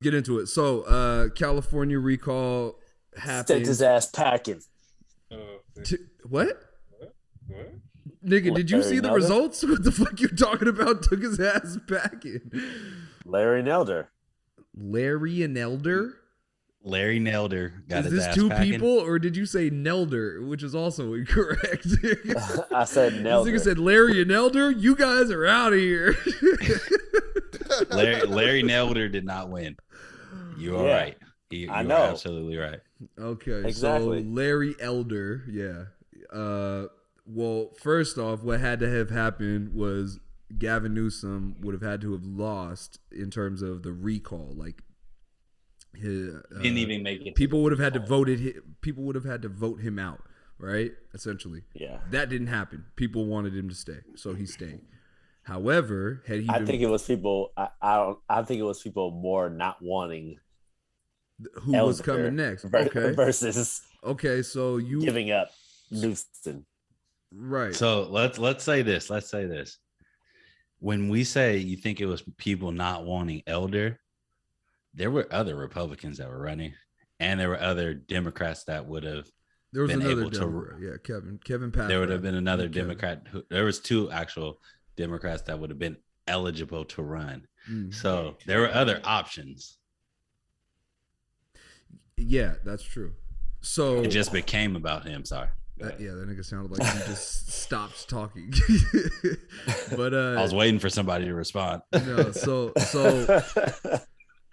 Get into it. So, California recall Sent happened. his ass packing. What? What? Nigga, did you Larry see the Nelder? results? What the fuck you talking about? Took his ass back in. Larry Nelder. Larry and Elder? Larry Nelder got Is his this ass two packing. people, or did you say Nelder, which is also incorrect? I said This Nelder. nigga said Larry and Elder. You guys are out of here. Larry Nelder did not win. You are Yeah, right. You I are know. absolutely right. Okay, Exactly. so Larry Elder, yeah. Well, first off, what had to have happened was Gavin Newsom would have had to have lost in terms of the recall. Like, Didn't even make it. people would have had to people would have had to vote him out, right? Essentially, Yeah. that didn't happen. People wanted him to stay, so he stayed. However, had he I been, think it was people. I think it was people more not wanting who was Elder coming next? Okay, versus okay, so you giving up Newsom. right? So let's say this. Let's say this. When we say you think it was people not wanting Elder, there were other Republicans that were running, and there were other Democrats that would have There was been another able to. Democrat, yeah, Kevin Patrick. There would have been another Kevin. Democrat. There was two actual Democrats that would have been eligible to run. So there were other options. Yeah, that's true. So It just became about him. Sorry. that nigga sounded like he just stopped talking. But I was waiting for somebody to respond. no,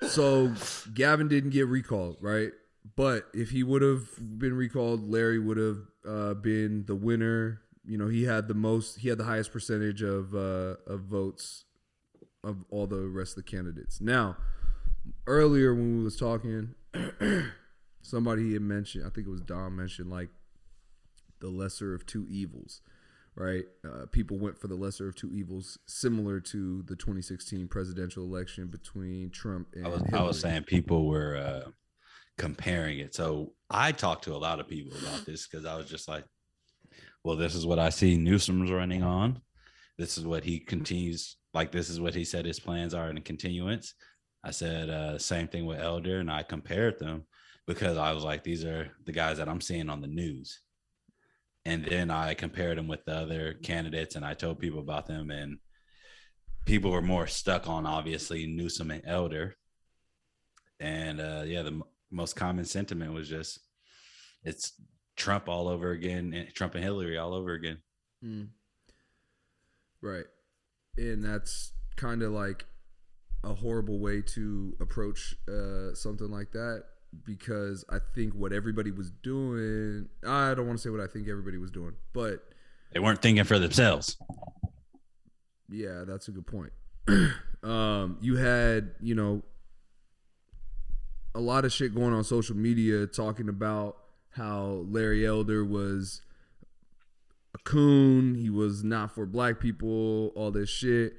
so Gavin didn't get recalled, right? But if he would have been recalled, Larry would have been the winner. You know, he had the highest percentage of votes of all the rest of the candidates. Now, earlier when we was talking, somebody had mentioned, I think it was Dom mentioned, like the lesser of two evils, right? People went for the lesser of two evils, similar to the 2016 presidential election between Trump and Hillary. I was saying people were comparing it. So I talked to a lot of people about this because I was just like, well, this is what I see Newsom's running on. This is what he continues. Like, this is what he said his plans are in continuance. I said same thing with Elder, and I compared them because I was like, these are the guys that I'm seeing on the news. And then I compared them with the other candidates, and I told people about them, and people were more stuck on, obviously, Newsom and Elder. And the most common sentiment was just, it's Trump all over again, and Trump and Hillary all over again. Right. And that's kind of like a horrible way to approach something like that, because I think what everybody was doing, I don't want to say what I think everybody was doing, but They weren't thinking for themselves. yeah, that's a good point. You had, a lot of shit going on social media talking about how Larry Elder was a coon, he was not for black people, all this shit.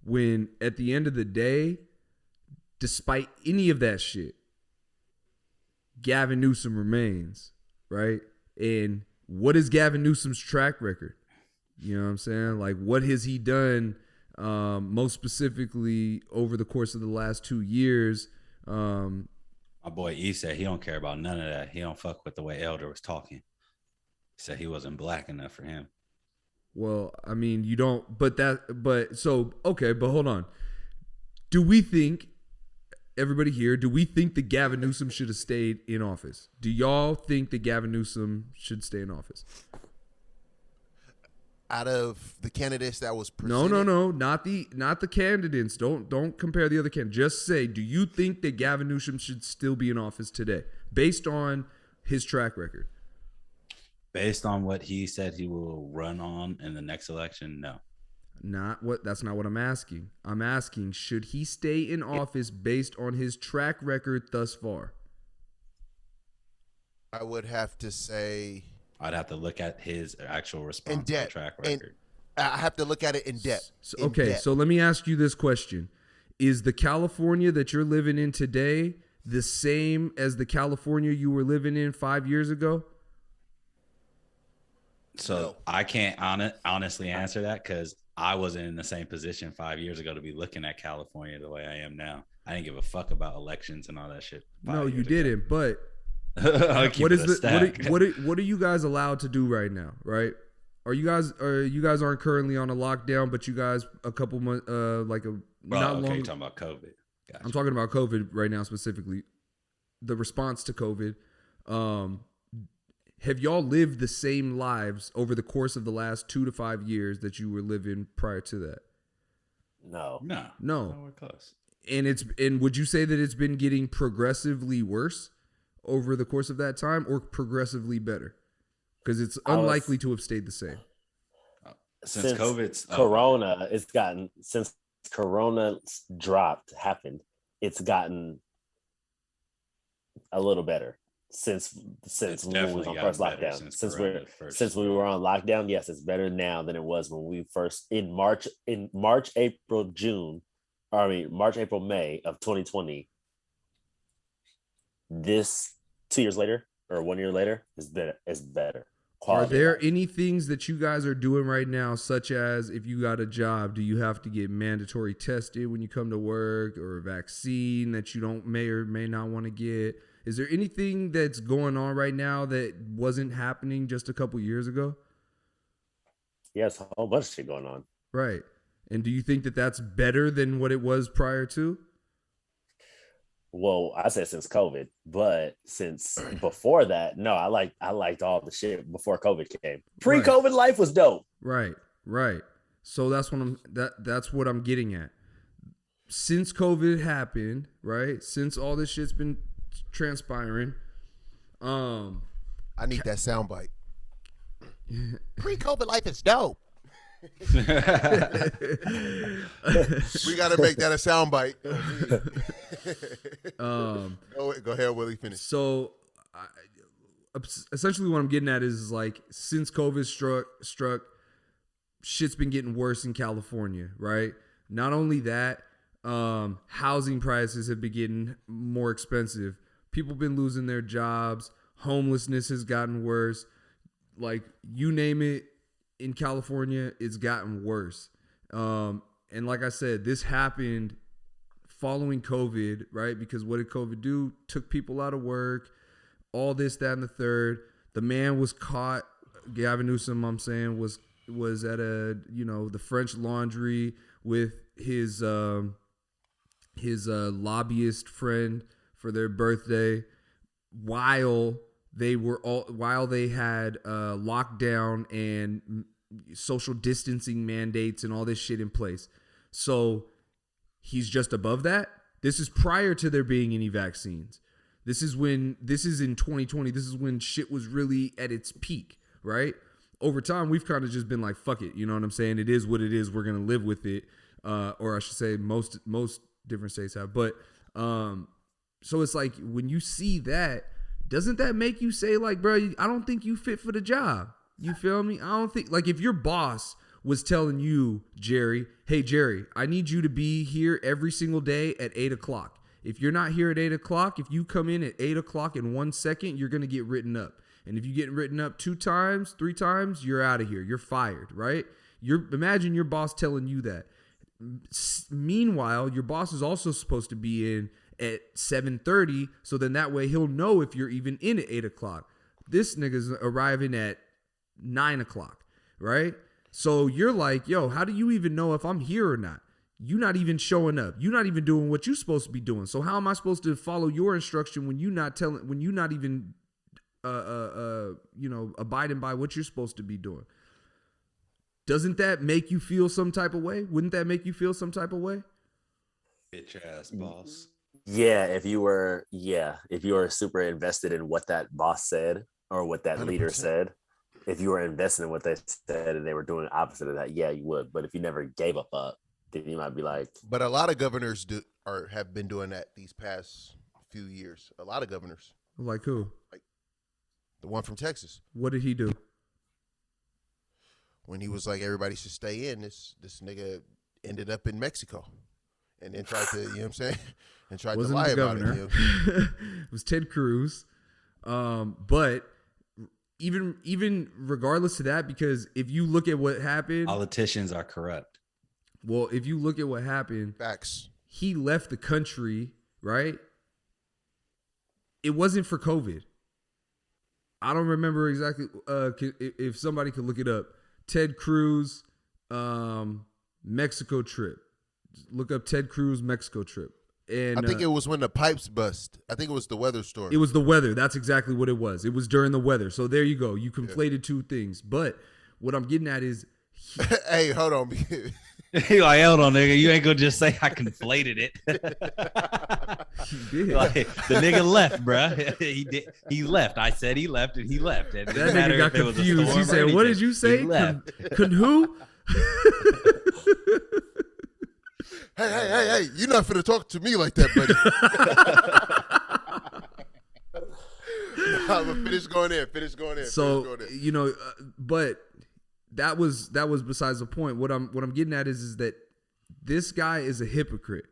When at the end of the day, despite any of that shit, Gavin Newsom remains, right? And what is Gavin Newsom's track record? You know what I'm saying? Like, what has he done, most specifically over the course of the last 2 years? My boy E said he don't care about none of that. He don't fuck with the way Elder was talking. He said he wasn't black enough for him. Well, I mean, you don't, okay, but hold on. Do we think, everybody here, do we think that Gavin Newsom should have stayed in office? Do y'all think that Gavin Newsom should stay in office? Out of the candidates that was presented, No, not the candidates. Don't compare the other candidates. Just say, do you think that Gavin Newsom should still be in office today, based on his track record? Based on what he said he will run on in the next election, no. That's not what I'm asking. I'm asking, should he stay in office based on his track record thus far? I would have to say I'd have to look at his actual response in depth. track record. I have to look at it in depth. So let me ask you this question. Is the California that you're living in today the same as the California you were living in 5 years ago? So I can't honestly answer that because I wasn't in the same position 5 years ago to be looking at California the way I am now. I didn't give a fuck about elections and all that shit. No, you didn't. But What is what are you guys allowed to do right now? Right? You guys aren't currently on a lockdown, but you guys a couple months not long. You're talking about COVID. Gotcha. I'm talking about COVID right now specifically. The response to COVID. Have y'all lived the same lives over the course of the last 2 to 5 years that you were living prior to that? No. We're close. And would you say that it's been getting progressively worse over the course of that time, or progressively better? Because it's unlikely to have stayed the same. Since COVID's Corona, since Corona happened, it's gotten a little better. Since when we was on first lockdown, since we were on lockdown, yes, it's better now than it was when we first in March, April, May of 2020. This 2 years later or 1 year later is better. Are there any things that you guys are doing right now, such as if you got a job, do you have to get mandatory tested when you come to work, or a vaccine that you may or may not want to get? Is there anything that's going on right now that wasn't happening just a couple years ago? Yes, a whole bunch of shit going on. Right. And do you think that that's better than what it was prior to? Well, I said since COVID, but since before that, no, I liked all the shit before COVID came. Pre-COVID life was dope. Right. So that's what I'm getting at. Since COVID happened, right? Since all this shit's been transpiring, I need that soundbite. Pre-COVID life is dope. We got to make that a soundbite. Go ahead, Willie. Finish. So, essentially, what I'm getting at is like, since COVID struck, shit's been getting worse in California, right? Not only that, housing prices have been getting more expensive. People been losing their jobs. Homelessness has gotten worse. Like, you name it, in California, it's gotten worse. And like I said, this happened following COVID, right? Because what did COVID do? Took people out of work, all this, that, and the third. The man was caught, Gavin Newsom, I'm saying, was at the French Laundry with his lobbyist friend for their birthday while they had lockdown and social distancing mandates and all this shit in place. So he's just above that. This is prior to there being any vaccines. This is in 2020. This is when shit was really at its peak, right? Over time, we've kind of just been like, fuck it. You know what I'm saying? It is what it is. We're going to live with it. Or I should say most different states have. But so it's like, when you see that, doesn't that make you say, like, bro, I don't think you fit for the job? You feel me? I don't think, like, if your boss was telling you, Jerry, hey, Jerry, I need you to be here every single day at 8 o'clock. If you're not here at 8 o'clock, if you come in at 8 o'clock in 1 second, you're going to get written up. And if you get written up 2 times, 3 times, you're out of here. You're fired, right? Imagine your boss telling you that. Meanwhile, your boss is also supposed to be in at 7:30, so then that way he'll know if you're even in at 8 o'clock. This nigga's arriving at 9 o'clock, right? So you're like, yo, how do you even know if I'm here or not? You're not even showing up. You're not even doing what you're supposed to be doing. So how am I supposed to follow your instruction when you're not even abiding by what you're supposed to be doing? Doesn't that make you feel some type of way? Wouldn't that make you feel some type of way? Bitch ass boss. Yeah, if you were super invested in what that boss said or what that 100%. Leader said, if you were invested in what they said and they were doing the opposite of that, yeah, you would. But if you never gave a fuck, then you might be like. But a lot of governors have been doing that these past few years. A lot of governors. Like who? Like the one from Texas. What did he do? When he was like, everybody should stay in, this nigga ended up in Mexico. And then tried to, you know what I'm saying? And tried to lie about it. You know? It was Ted Cruz. But even regardless of that, because if you look at what happened. Politicians are corrupt. Well, if you look at what happened. Facts. he left the country, right? It wasn't for COVID. I don't remember exactly. If somebody could look it up, Ted Cruz, Mexico trip. Look up Ted Cruz Mexico trip. And I think it was when the pipes bust. I think it was the weather storm. It was the weather. That's exactly what it was. It was during the weather. So there you go. You conflated two things. But what I'm getting at is, hey, hold on. He like, hold on, nigga. You ain't gonna just say I conflated it. He did. Like, the nigga left, bruh. He did. He left. I said he left, and he left. And that nigga got confused. He said, "What did you say? Could who?" Hey! You're not finna talk to me like that, buddy. I'm gonna finish going in. So but that was besides the point. What I'm getting at is that this guy is a hypocrite,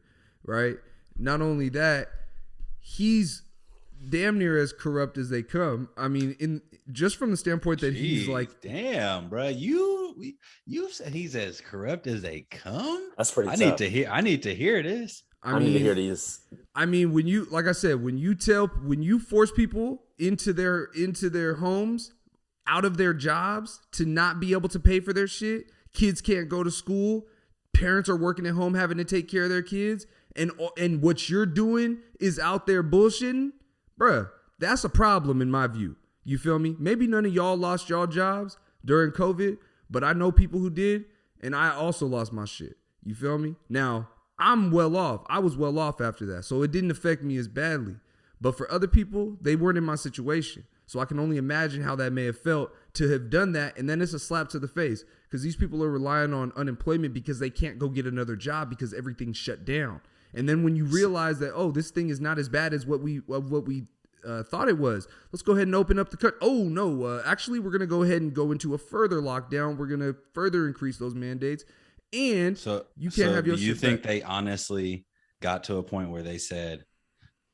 right? Not only that, he's damn near as corrupt as they come. I mean, just from the standpoint that he's like, damn, bro, you said he's as corrupt as they come. That's pretty. I need to hear this. I need to hear these. I mean, when you force people into their homes, out of their jobs, to not be able to pay for their shit, kids can't go to school, parents are working at home having to take care of their kids, and what you're doing is out there bullshitting, bruh, that's a problem in my view. You feel me? Maybe none of y'all lost y'all jobs during COVID, but I know people who did, and I also lost my shit. You feel me? Now, I'm well off. I was well off after that, so it didn't affect me as badly. But for other people, they weren't in my situation. So I can only imagine how that may have felt to have done that, and then it's a slap to the face because these people are relying on unemployment because they can't go get another job because everything's shut down. And then when you realize that, oh, this thing is not as bad as what we thought it was, let's go ahead and open up the cut. Oh, no, actually, we're going to go ahead and go into a further lockdown. We're going to further increase those mandates. And you can't have your shit. Do you think they honestly got to a point where they said,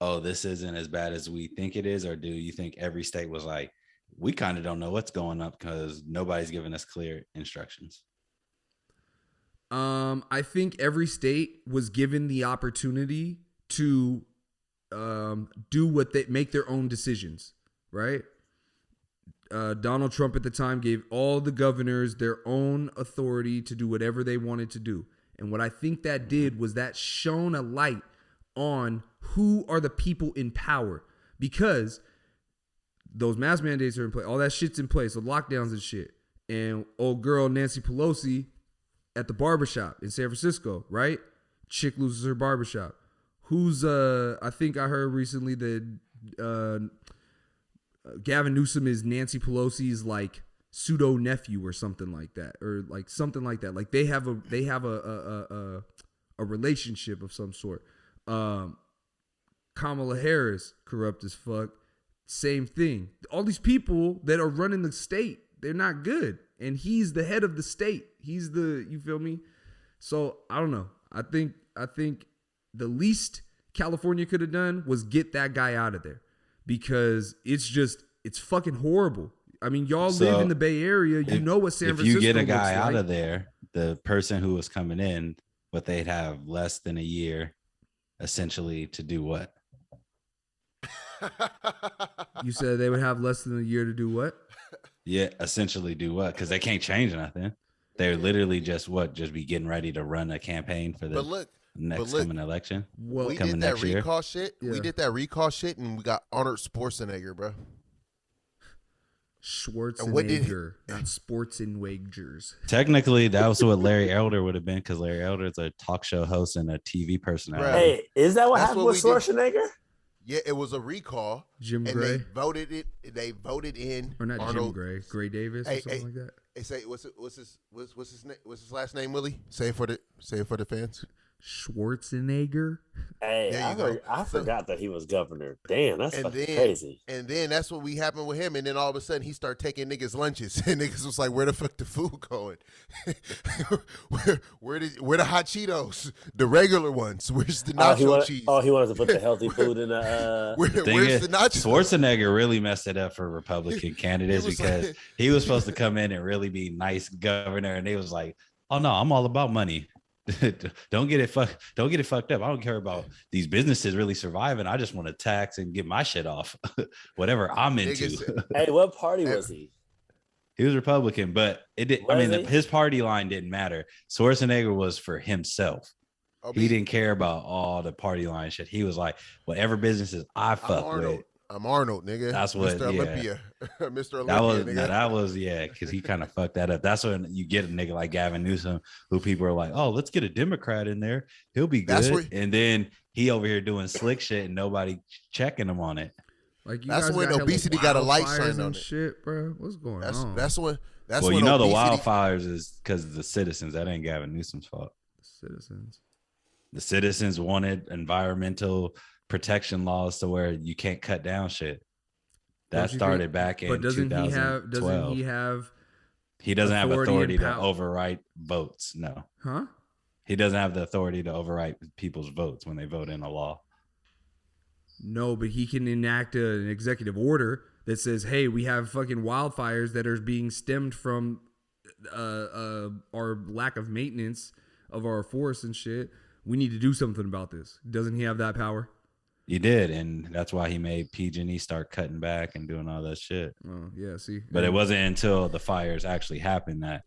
oh, this isn't as bad as we think it is? Or do you think every state was like, we kind of don't know what's going up because nobody's giving us clear instructions? I think every state was given the opportunity to do what they make their own decisions, right? Donald Trump at the time gave all the governors their own authority to do whatever they wanted to do. And what I think that did was that shone a light on who are the people in power, because those mask mandates are in place. All that shit's in place. The lockdowns and shit. And old girl Nancy Pelosi at the barbershop in San Francisco, right? Chick loses her barbershop. Who's I think I heard recently that Gavin Newsom is Nancy Pelosi's like pseudo nephew or something like that, or like something like that. Like they have a relationship of some sort. Kamala Harris, corrupt as fuck. Same thing. All these people that are running the state, they're not good. And he's the head of the state. He's you feel me? So I don't know. I think the least California could have done was get that guy out of there, because it's fucking horrible. I mean, y'all live in the Bay Area. You know what San Francisco If you get a guy looks out like. of there, the person who was coming in, but they'd have less than a year essentially to do what? You said they would have less than a year to do what? Yeah, essentially do what? Because they can't change nothing. They're literally just be getting ready to run a campaign for the next coming election. Well, we did that recall shit. Yeah. We did that recall shit, and we got Arnold Schwarzenegger, bro. Schwarzenegger, not sports and wagers. Technically, that was what Larry Elder would have been, because Larry Elder is a talk show host and a TV personality. Hey, is that what happened with Schwarzenegger? Yeah, it was a recall. Jim and Gray. They voted in. Or not Arnold. Jim Gray. Gray Davis or something like that. Hey, say what's his last name, Willie? Say it for the fans. Schwarzenegger. Hey, I forgot that he was governor. Damn, that's crazy. And then that's what happened with him. And then all of a sudden he started taking niggas lunches, and niggas was like, "Where the fuck the food going? where the hot Cheetos? The regular ones? Where's the nacho cheese? Oh, he wanted to put the healthy food in the. Where's the nachos? Schwarzenegger really messed it up for Republican candidates because he was supposed to come in and really be nice governor, and they was like, "Oh no, I'm all about money." Don't get it fucked up. I don't care about these businesses really surviving. I just want to tax and get my shit off. Whatever I'm into. Hey, what party was he? He was Republican, but it did. I mean, his party line didn't matter. Schwarzenegger was for himself. He didn't care about all the party line shit. He was like, whatever businesses I fuck with. I'm Arnold, nigga. That's what, Mr. Olympia. Mr. Olympia, nigga. That was, because he kind of fucked that up. That's when you get a nigga like Gavin Newsom, who people are like, oh, let's get a Democrat in there. He'll be good. And then he over here doing slick shit and nobody checking him on it. Like that's when obesity got a light sign on it. Shit, bro. What's going on? That's when. Well, when you know, the wildfires is because of the citizens. That ain't Gavin Newsom's fault. The citizens wanted environmental protection laws to where you can't cut down shit. That started back in 2012. Doesn't he have? He doesn't have authority to overwrite votes. No. Huh? He doesn't have the authority to overwrite people's votes when they vote in a law. No, but he can enact an executive order that says, hey, we have fucking wildfires that are being stemmed from our lack of maintenance of our forests and shit. We need to do something about this. Doesn't he have that power? He did, and that's why he made PG&E start cutting back and doing all that shit. Oh, yeah, see? But it wasn't until the fires actually happened that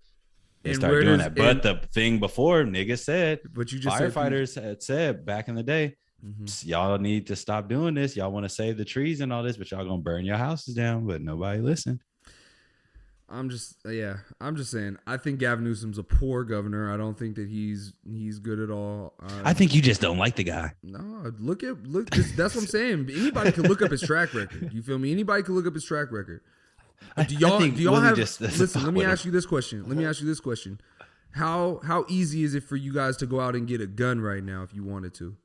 they started doing that. But the thing before, niggas said, but you just firefighters had said back in the day, y'all need to stop doing this. Y'all want to save the trees and all this, but y'all gonna burn your houses down. But nobody listened. I'm just saying. I think Gavin Newsom's a poor governor. I don't think that he's good at all. I think you just don't like the guy. No, look. That's what I'm saying. Anybody can look up his track record. You feel me? Anybody can look up his track record. Do y'all have? Listen, let me ask you this question. How easy is it for you guys to go out and get a gun right now if you wanted to?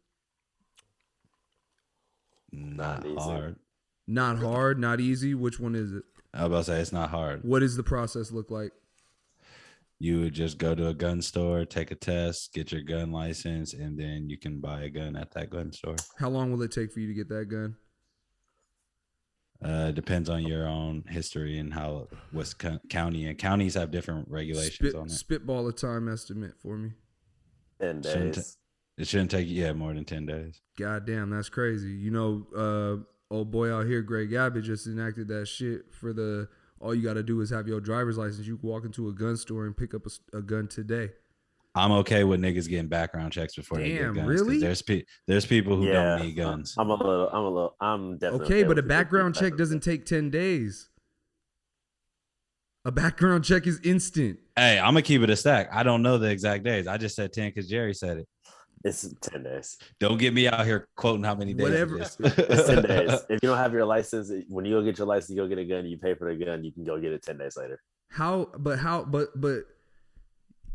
Not hard. Not hard. Not easy. Which one is it? I was about to say it's not hard. What does the process look like? You would just go to a gun store, take a test, get your gun license, and then you can buy a gun at that gun store. How long will it take for you to get that gun? Depends on your own history and how what's county, and counties have different regulations on it. Spitball a time estimate for me. 10 days. It shouldn't take more than 10 days. God damn, that's crazy. You know, old boy out here, Greg Abbott, just enacted that shit for all you got to do is have your driver's license. You can walk into a gun store and pick up a gun today. I'm okay with niggas getting background checks before they get guns. Really? There's people who don't need guns. I'm definitely okay, but a background check doesn't take 10 days. A background check is instant. Hey, I'm gonna keep it a stack. I don't know the exact days. I just said 10 because Jerry said it. It's 10 days. Don't get me out here quoting how many days. Whatever. It's 10 days. If you don't have your license, when you go get your license, you go get a gun, you pay for the gun, you can go get it 10 days later. But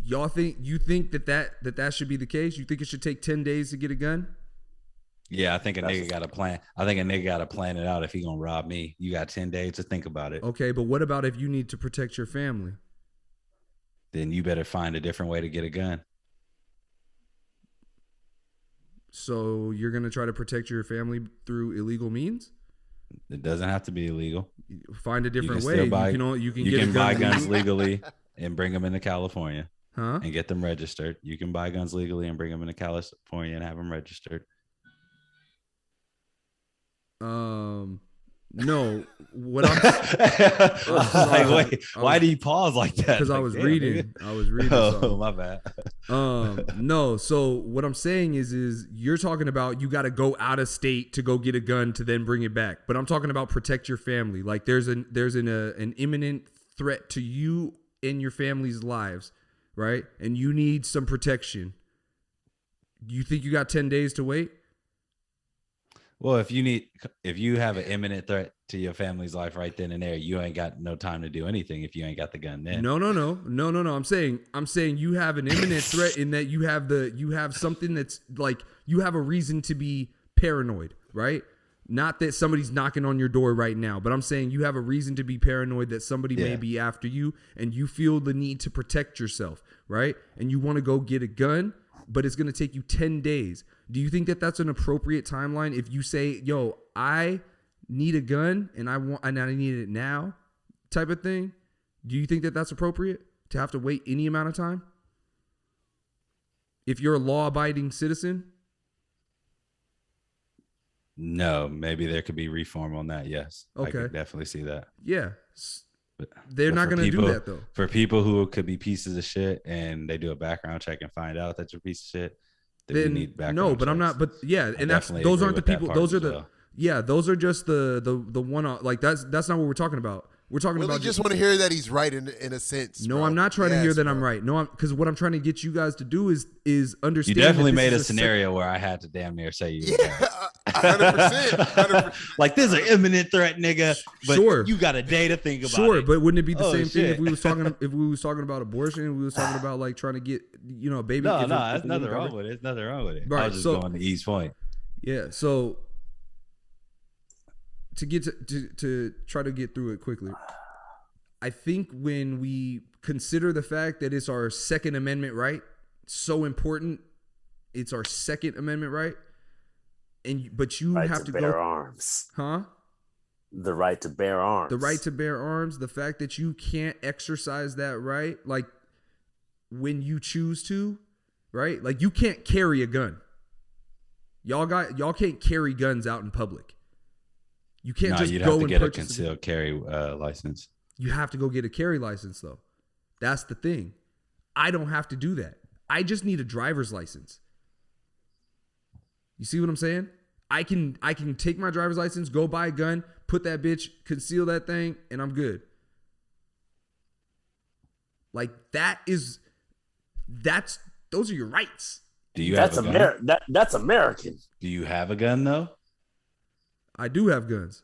y'all think that should be the case? You think it should take 10 days to get a gun? Yeah, I think a nigga got to plan. I think a nigga got to plan it out if he gonna rob me. You got 10 days to think about it. Okay, but what about if you need to protect your family? Then you better find a different way to get a gun. So you're gonna try to protect your family through illegal means? It doesn't have to be illegal. Find a different way. You can buy guns legally and bring them into California, huh? And get them registered. You can buy guns legally and bring them into California and have them registered. No, what I'm like, wait, why do you pause like that? Because I was reading. Oh, my bad. No. So what I'm saying is you're talking about you got to go out of state to go get a gun to then bring it back. But I'm talking about protect your family. Like there's an imminent threat to you and your family's lives, right? And you need some protection. Do you think you got 10 days to wait? Well, if you have an imminent threat to your family's life right then and there, you ain't got no time to do anything if you ain't got the gun then. No. I'm saying you have an imminent threat in that you have something that's like you have a reason to be paranoid, right? Not that somebody's knocking on your door right now, but I'm saying you have a reason to be paranoid that somebody may be after you and you feel the need to protect yourself, right? And you want to go get a gun, but it's going to take you 10 days. Do you think that that's an appropriate timeline if you say, yo, I need a gun and I need it now type of thing? Do you think that that's appropriate to have to wait any amount of time? If you're a law-abiding citizen? No, maybe there could be reform on that. Yes. Okay. I could definitely see that. Yeah. But They're not going to do that, though. For people who could be pieces of shit and they do a background check and find out that you're a piece of shit, then we need background no, but checks. I'm not. But yeah, and those aren't the people. Those are the those are just the one. Like that's not what we're talking about. We're talking about just want to hear that he's right in a sense. No, bro. I'm not trying to hear that bro. I'm right. No, because what I'm trying to get you guys to do is understand. You definitely made a scenario where I had to damn near say you. Yeah, 100%. Like there's an imminent threat, nigga. But you got a day to think about it. Sure, but wouldn't it be the same thing if we was talking about abortion? We was talking about like trying to get a baby. No, there's nothing wrong with it. There's nothing wrong with it. Right, I was just going to East Point. Yeah, so to get to try to get through it quickly. I think when we consider the fact that it's our Second Amendment right, so important, it's our Second Amendment right, but you right have to go bear arms, huh? The right to bear arms, the right to bear arms, the fact that you can't exercise that right, like when you choose to, right? Like you can't carry a gun. Y'all can't carry guns out in public. You can't just you'd go have to and get a purchase concealed carry license. You have to go get a carry license, though. That's the thing. I don't have to do that. I just need a driver's license. You see what I'm saying? I can take my driver's license, go buy a gun, put that bitch, conceal that thing, and I'm good. Like those are your rights. Do you have a gun? That's American. Do you have a gun though? I do have guns.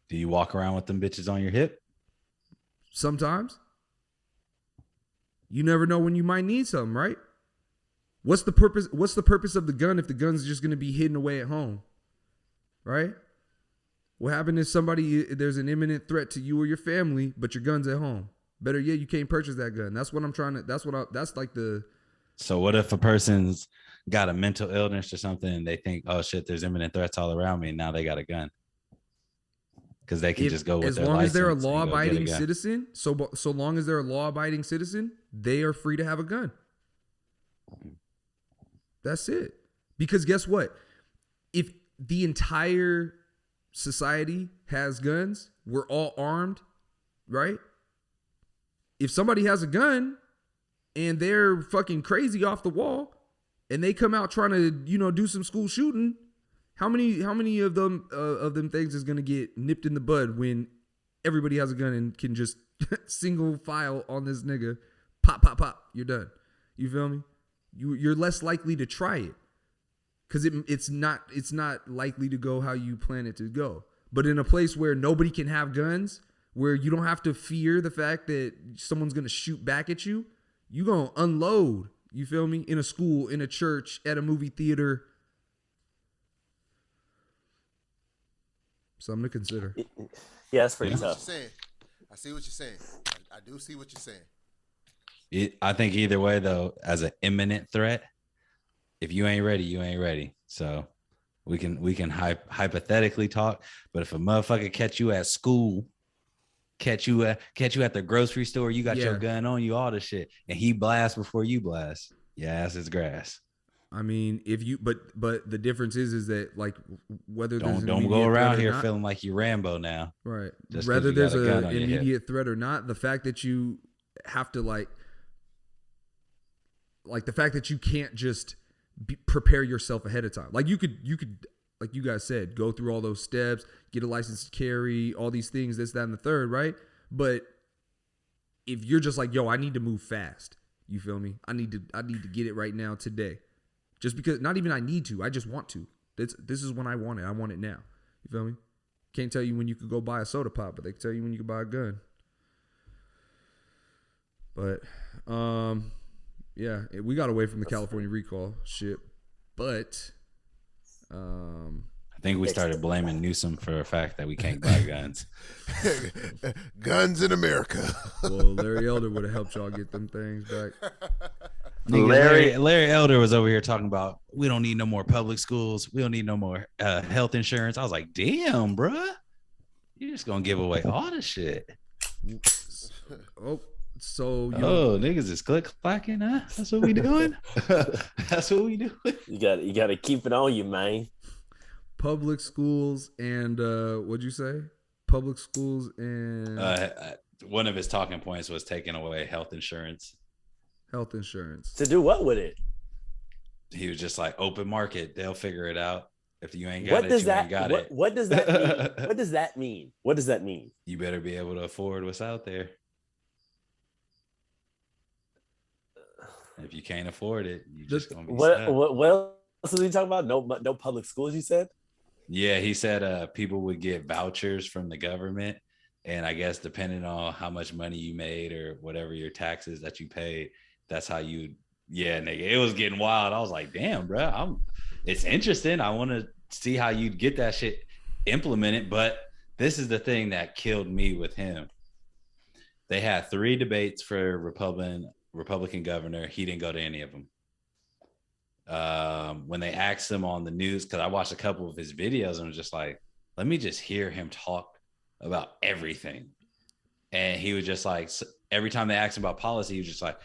Do you walk around with them bitches on your hip? Sometimes. You never know when you might need something, right? What's the purpose of the gun if the gun's just going to be hidden away at home? Right? What happens if there's an imminent threat to you or your family, but your gun's at home? Better yet, you can't purchase that gun. That's what I'm trying to, that's like the. So what if a person's got a mental illness or something and they think, oh shit, there's imminent threats all around me, and now they got a gun? Because they can just go with their license. As long as they're a law-abiding citizen, so long as they're a law-abiding citizen, they are free to have a gun. That's it. Because guess what? If the entire society has guns, we're all armed, right? If somebody has a gun and they're fucking crazy off the wall and they come out trying to, do some school shooting, how many of them things is going to get nipped in the bud when everybody has a gun and can just single file on this nigga, pop, pop, pop, you're done. You feel me? You're less likely to try it because it's not likely to go how you plan it to go. But in a place where nobody can have guns, where you don't have to fear the fact that someone's going to shoot back at you, you're going to unload, you feel me? In a school, in a church, at a movie theater. Something to consider. Yeah, that's pretty tough. I see what you're saying. I do see what you're saying. I think either way, though, as an imminent threat, if you ain't ready, you ain't ready. So we can hypothetically talk. But if a motherfucker catch you at school, catch you at the grocery store, you got your gun on you, all this shit, and he blasts before you blast, your ass is grass. I mean, if you, but the difference is that like whether don't go around here feeling like you Rambo now, right? Whether there's an immediate threat or not, the fact that you have to like the fact that you can't just prepare yourself ahead of time. Like you could like you guys said, go through all those steps, get a license to carry, all these things, this, that, and the third, right? But if you're just like, yo, I need to move fast, you feel me? I need to get it right now today. Just because, not even I need to, I just want to. This is when I want it. I want it now. You feel me? Can't tell you when you could go buy a soda pop, but they can tell you when you can buy a gun. But, yeah, we got away from the California recall shit. But, I think we started blaming Newsom for the fact that we can't buy guns. Guns in America. Well, Larry Elder would have helped y'all get them things back. Larry Elder was over here talking about we don't need no more public schools. We don't need no more health insurance. I was like, damn, bruh. You're just going to give away all the shit. Oh, So niggas is click clacking, huh? That's what we doing. That's what we doing. You got to keep it on you, man. Public schools and what'd you say? Public schools and one of his talking points was taking away health insurance. Health insurance. To do what with it? He was just like, open market. They'll figure it out. If you ain't got it, you ain't got it. What does that mean? What does that mean? What does that mean? You better be able to afford what's out there. If you can't afford it, you just gonna be what else was he talking about? No public schools, you said? Yeah, he said people would get vouchers from the government, and I guess depending on how much money you made or whatever your taxes that you paid, that's how you. Yeah, nigga, it was getting wild. I was like, damn, bro, it's interesting. I want to see how you'd get that shit implemented, but this is the thing that killed me with him. They had 3 debates for Republican governor. He didn't go to any of them. When they asked him on the news, because I watched a couple of his videos and was just like, let me just hear him talk about everything. And he was just like, every time they asked him about policy, he was just like,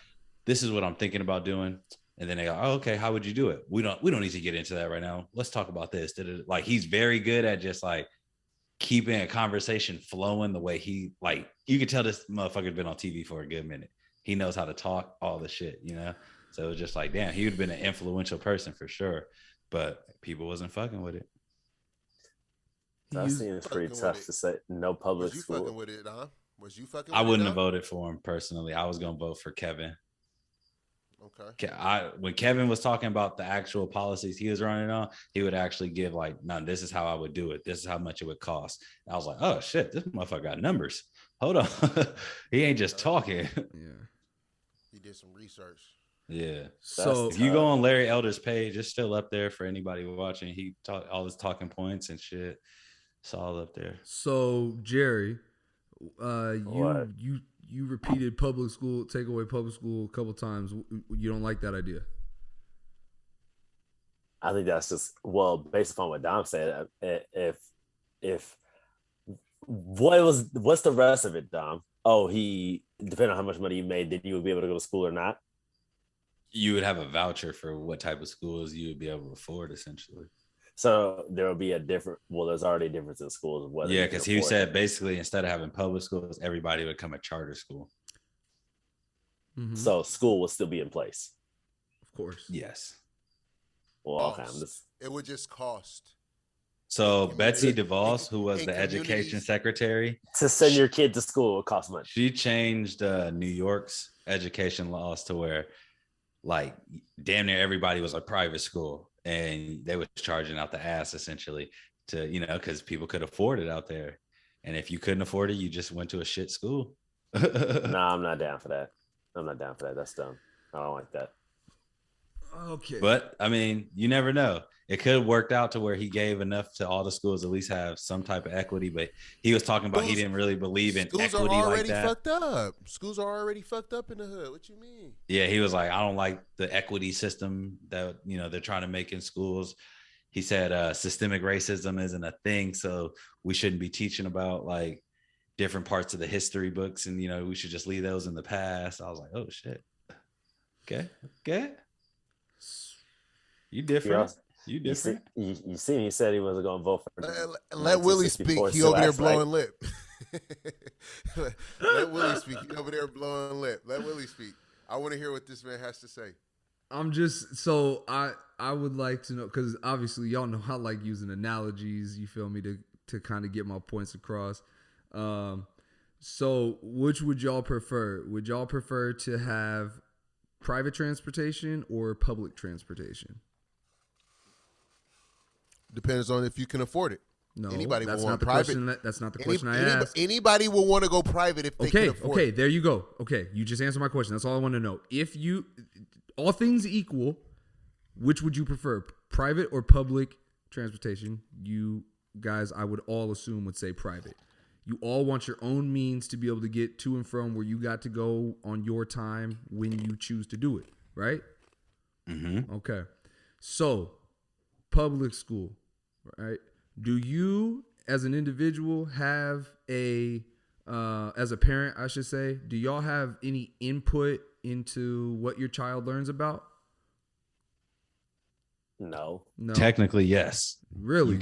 this is what I'm thinking about doing. And then they go, oh, okay, how would you do it? We don't need to get into that right now. Let's talk about this. Like, he's very good at just like keeping a conversation flowing the way he, like, you could tell this motherfucker's been on TV for a good minute. He knows how to talk all the shit, you know? So it was just like, damn, he would have been an influential person for sure. But people wasn't fucking with it. That seems pretty tough to say. No public school. Was you fucking with it, huh? Was you fucking with it? I wouldn't have voted for him personally. I was going to vote for Kevin. Okay. When Kevin was talking about the actual policies he was running on, he would actually give like, no, this is how I would do it. This is how much it would cost. And I was like, oh shit, this motherfucker got numbers. Hold on. He ain't just talking. Yeah. He did some research. Yeah. So if you go on Larry Elder's page, it's still up there for anybody watching. He taught all his talking points and shit. It's all up there. So Jerry, you repeated public school, take away public school a couple times. You don't like that idea? I think that's just, based upon what Dom said, what's the rest of it, Dom? Oh, depending on how much money you made, then you would be able to go to school or not? You would have a voucher for what type of schools you would be able to afford, essentially. So there will be there's already a difference in schools. Yeah, because he said basically instead of having public schools, everybody would come a charter school. Mm-hmm. So school will still be in place. Of course. Yes. Well, it would just cost. So Betsy DeVos, who was the education secretary, to send your kid to school would cost money. She changed New York's education laws to where like damn near everybody was a private school. And they was charging out the ass essentially to, because people could afford it out there. And if you couldn't afford it, you just went to a shit school. Nah, I'm not down for that. That's dumb. I don't like that. Okay. But I mean, you never know. It could have worked out to where he gave enough to all the schools at least have some type of equity. But he was talking about he didn't really believe in equity like that. Fucked up. Schools are already fucked up in the hood. What you mean? Yeah, he was like, I don't like the equity system that they're trying to make in schools. He said systemic racism isn't a thing, so we shouldn't be teaching about like different parts of the history books, and we should just leave those in the past. I was like, oh shit. Okay. You different. You different. You see, he said he wasn't going to vote for. Let Willie speak. He over there blowing lip. Let Willie speak. He over there blowing lip. Let Willie speak. I want to hear what this man has to say. I'm just so I would like to know, because obviously y'all know I like using analogies. You feel me, to kind of get my points across. So which would y'all prefer? Would y'all prefer to have private transportation or public transportation? Depends on if you can afford it. No, anybody that's will not want the private. question. That's not the question I asked. Anybody will want to go private if they can afford it. Okay, there you go. Okay, you just answered my question. That's all I want to know. If you, all things equal, which would you prefer, private or public transportation? You guys, I would all assume, would say private. You all want your own means to be able to get to and from where you got to go on your time when you choose to do it, right? Mm-hmm. Okay. So, public school, right? Do you, as an individual, have a as a parent, I should say, do y'all have any input into what your child learns about? No. Technically, yes. Really? You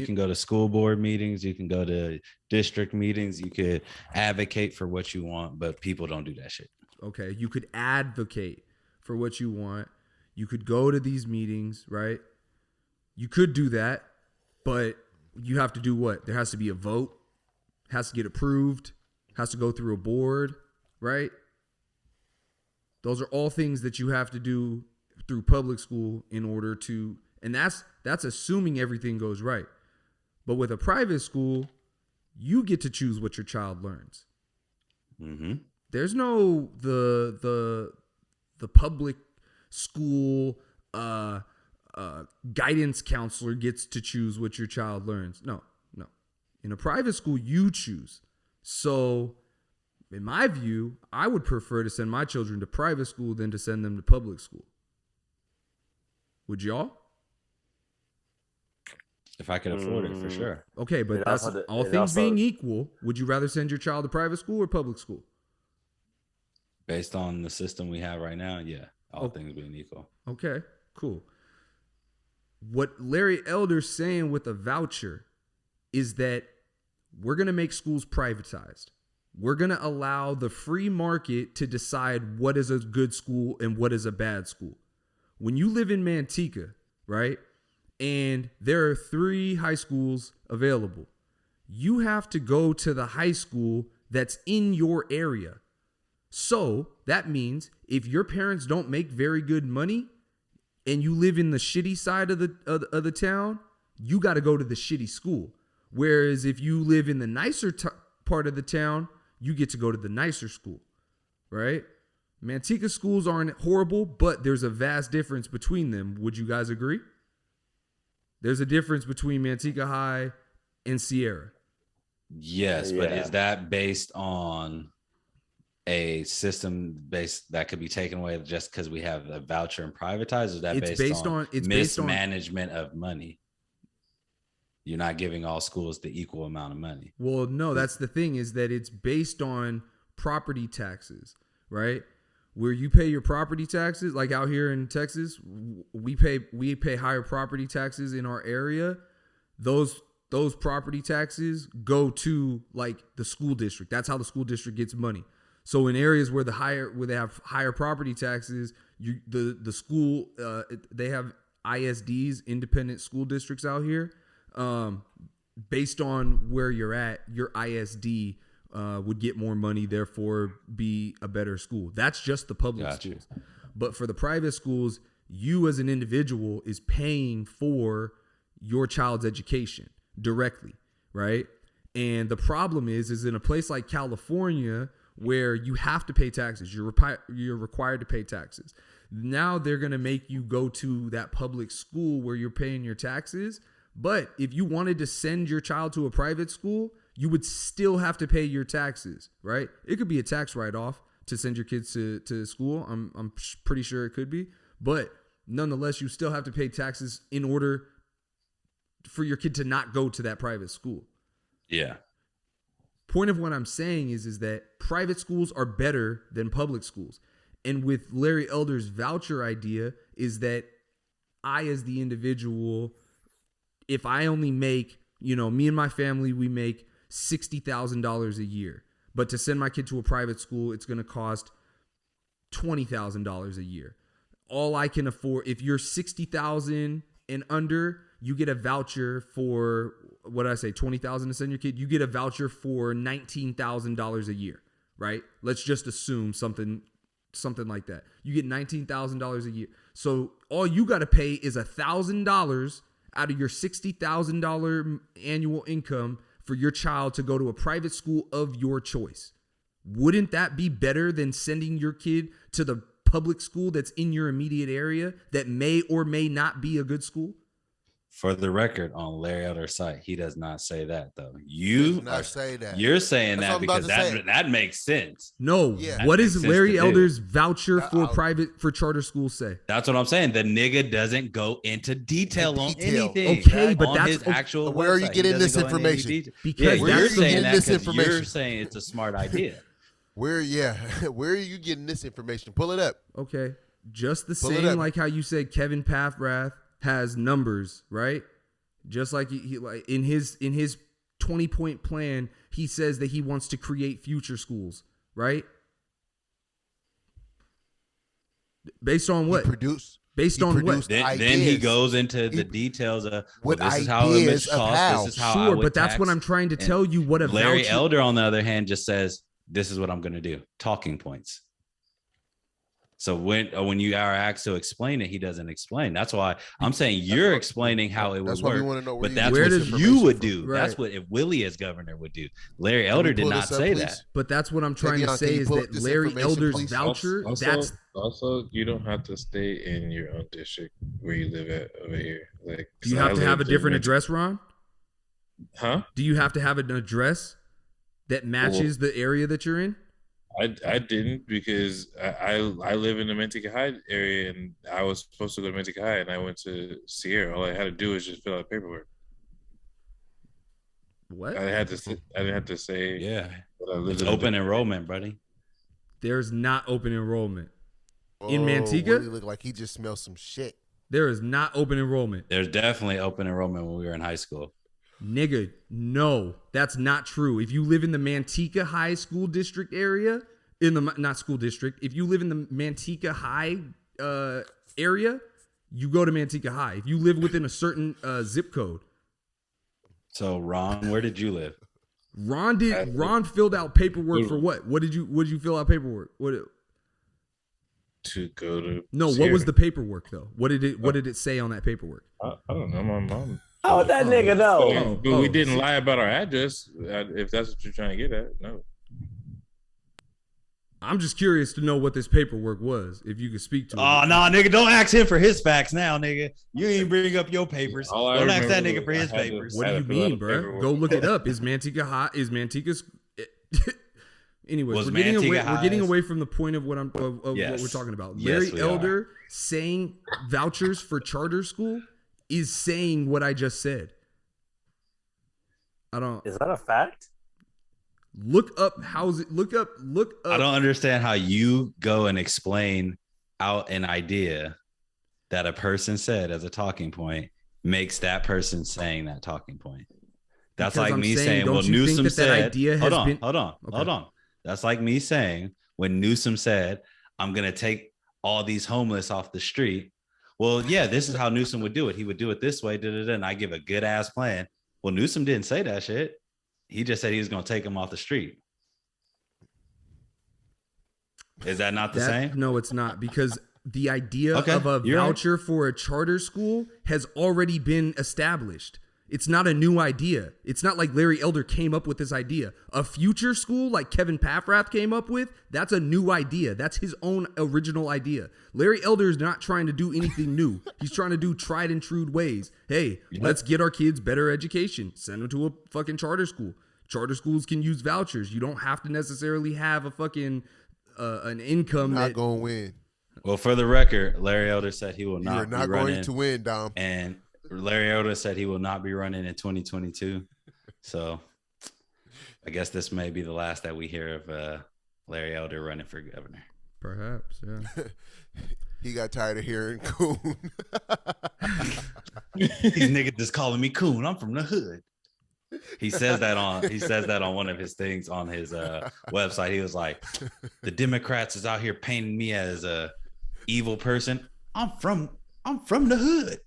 can go to school board meetings, you can go to district meetings, you could advocate for what you want, but people don't do that shit. Okay, you could advocate for what you want. You could go to these meetings, right? You could do that, but you have to do what? There has to be a vote, has to get approved, has to go through a board, right? Those are all things that you have to do through public school in order to, and that's assuming everything goes right. But with a private school, you get to choose what your child learns. Mm-hmm. There's no the public school guidance counselor gets to choose what your child learns. No. In a private school, you choose. So, in my view, I would prefer to send my children to private school than to send them to public school. Would y'all? If I could afford it, for sure. Okay, but that's all things being equal. Would you rather send your child to private school or public school? Based on the system we have right now, yeah. All things being equal. Okay, cool. What Larry Elder's saying with a voucher is that we're going to make schools privatized. We're going to allow the free market to decide what is a good school and what is a bad school. When you live in Manteca, right, and there are 3 high schools available, you have to go to the high school that's in your area. So that means if your parents don't make very good money and you live in the shitty side of the town, you got to go to the shitty school. Whereas if you live in the nicer part of the town, you get to go to the nicer school, right? Manteca schools aren't horrible, but there's a vast difference between them. Would you guys agree? There's a difference between Manteca High and Sierra. Yes, Yeah. but is that based on a system that could be taken away just because we have a voucher and privatized? Or is that based on mismanagement of money? You're not giving all schools the equal amount of money. Well, no, that's the thing, is that it's based on property taxes, right? Where you pay your property taxes, like out here in Texas, we pay higher property taxes in our area. Those property taxes go to like the school district. That's how the school district gets money. So in areas where they have higher property taxes, the school they have ISDs, independent school districts out here. Based on where you're at, your ISD would get more money, therefore be a better school. That's just the public schools. But for the private schools, you as an individual is paying for your child's education directly, right? And the problem is in a place like California where you have to pay taxes, you're required to pay taxes. Now they're going to make you go to that public school where you're paying your taxes. But if you wanted to send your child to a private school, you would still have to pay your taxes, right? It could be a tax write-off to send your kids to school. I'm pretty sure it could be. But nonetheless, you still have to pay taxes in order for your kid to not go to that private school. Yeah. Point of what I'm saying is that private schools are better than public schools. And with Larry Elder's voucher idea is that I, as the individual, if I only make, me and my family, we make $60,000 a year. But to send my kid to a private school, it's going to cost $20,000 a year. All I can afford, if you're $60,000 and under, you get a voucher for, what did I say, $20,000 to send your kid? You get a voucher for $19,000 a year, right? Let's just assume something like that. You get $19,000 a year. So all you got to pay is $1,000 out of your $60,000 annual income for your child to go to a private school of your choice. Wouldn't that be better than sending your kid to the public school that's in your immediate area that may or may not be a good school? For the record, on Larry Elder's site, he does not say that though. Say that. You're saying That's that because that makes sense. No, Yeah. what does Larry Elder's do. voucher for charter schools say? That's what I'm saying. The nigga doesn't go into detail on anything. Okay, but on that's his actual. Where are you getting this information? Because you're saying that because you're saying it's a smart idea. Where are you getting this information? Pull it up. Okay, just the same like how you said Kevin Paffrath has numbers, right? Just like he like in his 20-point plan, he says that he wants to create future schools, right? Based on what? Based on what? Then he goes into the details of this is how it must cost. This is how I would but that's what I'm trying to tell you. What a Larry Elder, on the other hand, just says, "This is what I'm going to do." Talking points. So when you are asked to explain it, he doesn't explain. That's why I'm saying you're explaining how it would work. We want to know but that's what you would do. Right. That's what if Willie as governor would do. Larry Elder did not say that. But that's what I'm trying to say is that Larry Elder's voucher. Also, you don't have to stay in your own district where you live at over here. Like, do you have to have a different address, Ron? Huh? Do you have to have an address that matches the area that you're in? I didn't because I live in the Manteca High area and I was supposed to go to Manteca High and I went to Sierra. All I had to do was just fill out paperwork. What? I didn't have to say. Yeah. It's open enrollment, buddy. There's not open enrollment in Manteca. He looked like he just smelled some shit. There is not open enrollment. There's definitely open enrollment when we were in high school. Nigga, no, that's not true. If you live in the Manteca High School District area, not school district, if you live in the Manteca High area, you go to Manteca High. If you live within a certain zip code. So Ron, where did you live? Ron filled out paperwork for what? What did you fill out paperwork? To go to No, Sierra. What was the paperwork though? What did it say on that paperwork? I don't know, my mom. How would that nigga know? But we didn't lie about our address. If that's what you're trying to get at, no. I'm just curious to know what this paperwork was. If you could speak to it. Oh, no, nigga, don't ask him for his facts now, nigga. You ain't bring up your papers. Don't ask that nigga for his papers. What do you mean, bro? Go look it up. Is Manteca hot? Is Manteca's? Anyways, we're getting away from the point of what what we're talking about. Larry Elder saying vouchers for charter school is saying what I just said. Is that a fact? Look up look up. I don't understand how you go and explain out an idea that a person said as a talking point makes that person saying that talking point. That's like me saying, well, Newsom said, hold on. That's like me saying when Newsom said, I'm going to take all these homeless off the street. Well, yeah, this is how Newsom would do it. He would do it this way, and I give a good ass plan. Well, Newsom didn't say that shit. He just said he was going to take them off the street. Is that not the same? No, it's not, because the idea of a voucher for a charter school has already been established. It's not a new idea. It's not like Larry Elder came up with this idea. A future school like Kevin Paffrath came up with, that's a new idea. That's his own original idea. Larry Elder is not trying to do anything new. He's trying to do tried and true ways. Hey, let's get our kids better education. Send them to a fucking charter school. Charter schools can use vouchers. You don't have to necessarily have a fucking an income. Not going to win. Well, for the record, Larry Elder said he will not You're not be running, going to win, Dom. And Larry Elder said he will not be running in 2022. So I guess this may be the last that we hear of Larry Elder running for governor. Perhaps, yeah. He got tired of hearing coon. These niggas just calling me coon. I'm from the hood. He says that on one of his things on his website. He was like, the Democrats is out here painting me as a evil person. I'm from the hood.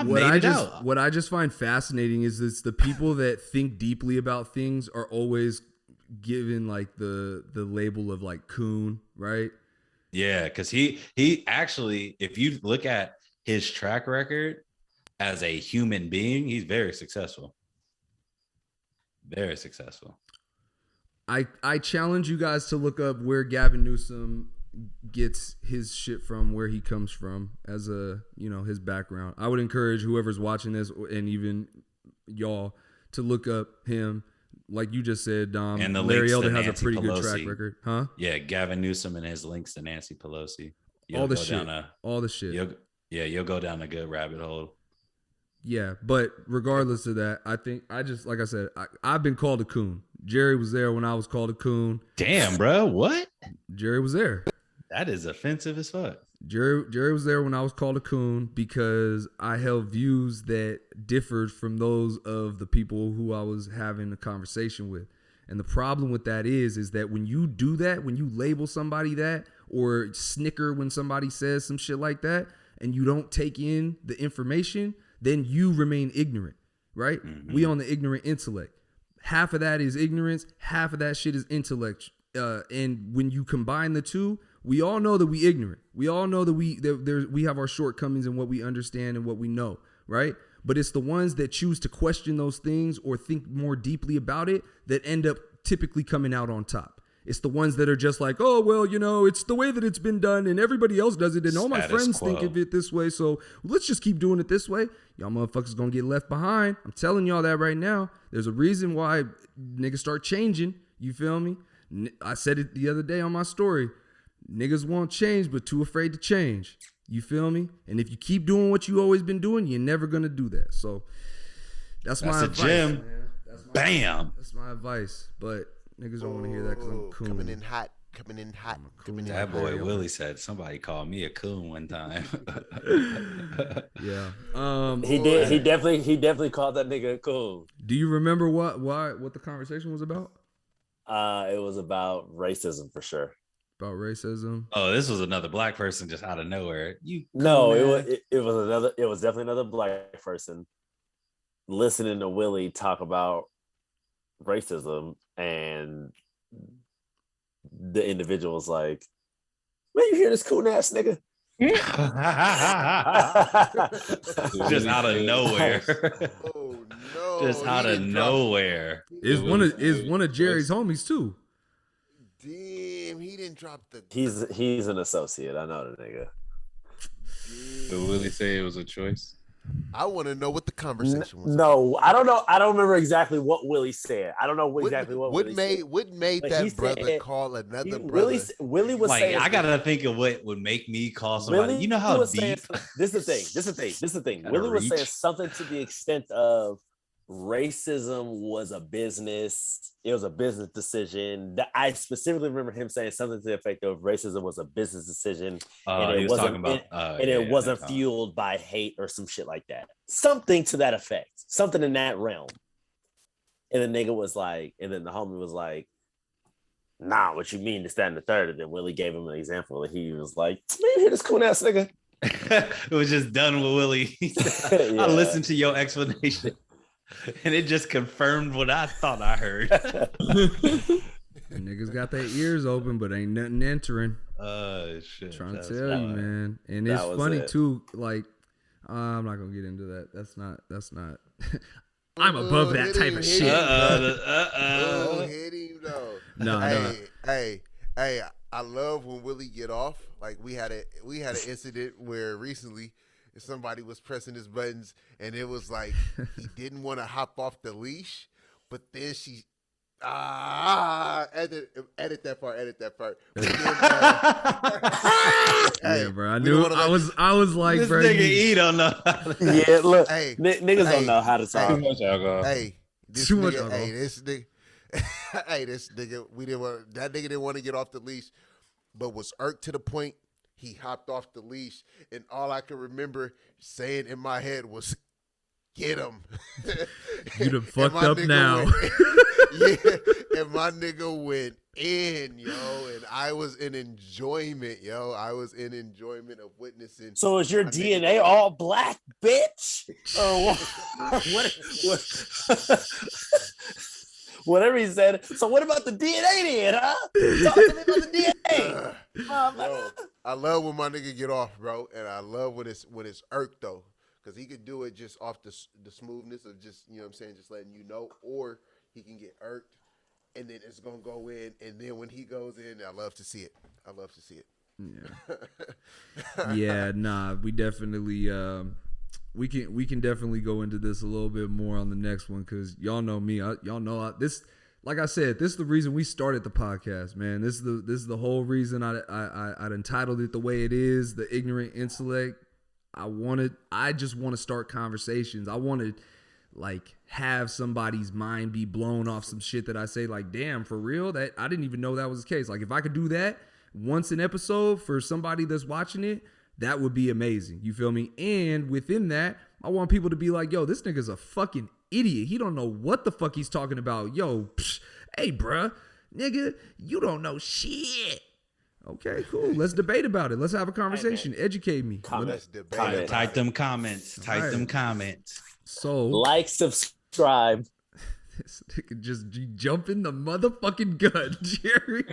What I just find fascinating is this: the people that think deeply about things are always given like the label of like coon, right? Yeah, because he actually, if you look at his track record as a human being, he's very successful. Very successful. I challenge you guys to look up where Gavin Newsom gets his shit from where he comes from as a, his background. I would encourage whoever's watching this and even y'all to look up him. Like you just said, Dom, and the Larry Elder has Nancy a pretty Pelosi. good track record. Huh? Yeah, Gavin Newsom and his links to Nancy Pelosi. All the shit. You'll go down a good rabbit hole. Yeah, but regardless of that, I think like I said, I've been called a coon. Jerry was there when I was called a coon. Damn, bro, what? Jerry was there. That is offensive as fuck. Jerry was there when I was called a coon because I held views that differed from those of the people who I was having a conversation with. And the problem with that is that when you do that, when you label somebody that or snicker when somebody says some shit like that and you don't take in the information, then you remain ignorant, right? Mm-hmm. We on the ignorant intellect. Half of that is ignorance. Half of that shit is intellect. And when you combine the two, we all know that we ignorant. We all know that we have our shortcomings in what we understand and what we know, right? But it's the ones that choose to question those things or think more deeply about it that end up typically coming out on top. It's the ones that are just like, oh, well, it's the way that it's been done and everybody else does it. And all my friends think of it this way. So let's just keep doing it this way. Y'all motherfuckers gonna get left behind. I'm telling y'all that right now. There's a reason why niggas start changing. You feel me? I said it the other day on my story. Niggas want change, but too afraid to change. You feel me? And if you keep doing what you always been doing, you're never gonna do that. So that's my advice. Gym. Bam. That's my advice. But niggas don't want to hear that because I'm coon. Coming in hot. That boy Willie said somebody called me a coon one time. Yeah. He definitely called that nigga a coon. Do you remember what the conversation was about? It was about racism for sure. About racism. Oh, this was another black person just out of nowhere. It was definitely another black person listening to Willie talk about racism, and the individual was like, "Man, you hear this coon ass nigga?" Just out of nowhere. Oh no! Just out of nowhere. Is one of Jerry's homies too. Damn, he didn't drop the. He's an associate. I know the nigga. Did Willie say it was a choice? I want to know what the conversation was. No, I don't know. I don't remember exactly what Willie said. I don't know exactly what Willie said. What made that brother call another brother? Willie was like, saying. I gotta think of what would make me call somebody. Willie, you know how deep. This is the thing. Willie was saying something to the extent of racism was a business. It was a business decision. I specifically remember him saying something to the effect of racism was a business decision, and it wasn't fueled by hate or some shit like that. Something to that effect. Something in that realm. And the nigga was like, and then the homie was like, "Nah, what you mean? This, that, and the third." And then Willie gave him an example. And he was like, "Man, you hear this cool ass nigga?" It was just done with Willie. I listened to your explanation. And it just confirmed what I thought I heard. Niggas got their ears open, but ain't nothing entering. Shit. Trying to tell you, man. And it's funny too. Like, I'm not gonna get into that. That's not. I'm above that type of shit. Hit him though. No. Hey. I love when Willie get off. Like we had an incident where recently somebody was pressing his buttons and it was like he didn't want to hop off the leash, but then she edit that part. Yeah, bro. I knew I was like, this bro, nigga eat on the yeah, look, niggas don't know how to talk. Too much alcohol. This nigga, that nigga didn't want to get off the leash, but was irked to the point he hopped off the leash, and all I can remember saying in my head was, "Get him." You done fucked up now. And my nigga went in, yo, and I was in enjoyment, I was in enjoyment of witnessing. So is your DNA all black, bitch? Or what? Whatever he said. So what about the DNA then, huh? Talk to me about the DNA. Yo, I love when my nigga get off, bro, and I love when it's irked though, because he could do it just off the smoothness of just, you know what I'm saying, just letting you know, or he can get irked, and then it's gonna go in, and then when he goes in, I love to see it. Yeah, nah, we definitely we can definitely go into this a little bit more on the next one because y'all know me. This. Like I said, this is the reason we started the podcast, man. This is the whole reason I entitled it the way it is, the ignorant intellect. I just want to start conversations. I want to like have somebody's mind be blown off some shit that I say, like, damn, for real? That I didn't even know that was the case. Like, if I could do that once an episode for somebody that's watching it, that would be amazing. You feel me? And within that, I want people to be like, yo, this nigga's a fucking idiot. He don't know what the fuck he's talking about. Yo, hey, bruh, nigga, you don't know shit. Okay, cool. Let's debate about it. Let's have a conversation. Educate me. Let's debate. Type them comments. Them comments. So, like, subscribe. This nigga just jumping the motherfucking gun, Jerry.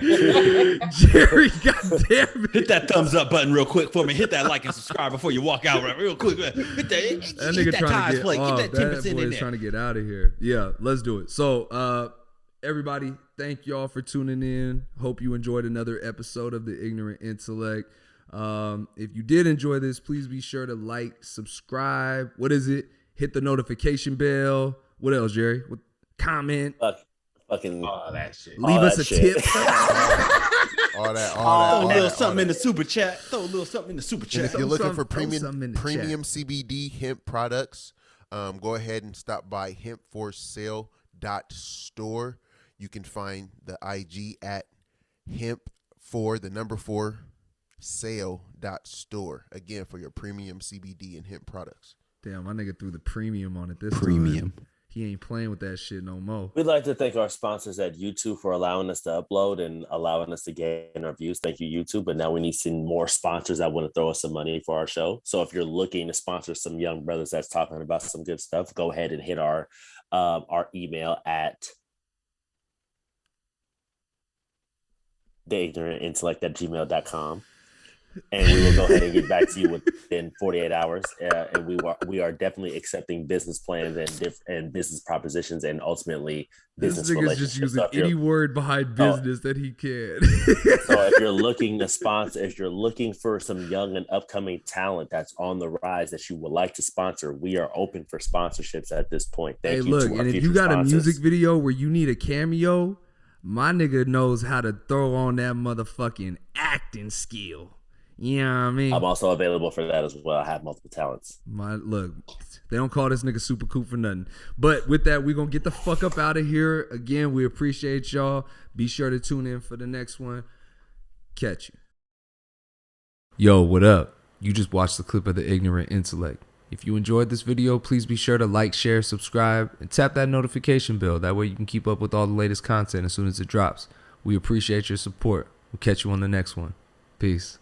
Jerry, goddamn it. Hit that thumbs up button real quick for me. Hit that like and subscribe before you walk out real quick. Hit that nigga trying to get off. That boy is trying to get out of here. Yeah, let's do it. So, everybody, thank y'all for tuning in. Hope you enjoyed another episode of The Ignorant Intellect. If you did enjoy this, please be sure to like, subscribe. What is it? Hit the notification bell. What else, Jerry? Comment. Fucking all that shit. Leave us a tip. all that. Throw a little something in the super chat. And if you're looking for premium CBD hemp products, go ahead and stop by hemp4sale.store. You can find the IG at hemp4sale.store. Again, for your premium CBD and hemp products. Damn, my nigga threw the premium on it this premium. time. He ain't playing with that shit no more. We'd like to thank our sponsors at YouTube for allowing us to upload and allowing us to gain our views. Thank you, YouTube. But now we need some more sponsors that want to throw us some money for our show. So if you're looking to sponsor some young brothers that's talking about some good stuff, go ahead and hit our email at theignorantintellect@gmail.com. And we will go ahead and get back to you within 48 hours. And we are definitely accepting business plans and business propositions and ultimately business relationships. This nigga's just using any word behind business that he can. So if you're looking to sponsor, if you're looking for some young and upcoming talent that's on the rise that you would like to sponsor, we are open for sponsorships at this point. Thank you. Look, and if you got sponsors. A music video where you need a cameo, my nigga knows how to throw on that motherfucking acting skill. You know what I mean? I'm also available for that as well. I have multiple talents. Look, they don't call this nigga Super Cool for nothing. But with that, we're going to get the fuck up out of here. Again, we appreciate y'all. Be sure to tune in for the next one. Catch you. Yo, what up? You just watched the clip of The Ignorant Intellect. If you enjoyed this video, please be sure to like, share, subscribe, and tap that notification bell. That way you can keep up with all the latest content as soon as it drops. We appreciate your support. We'll catch you on the next one. Peace.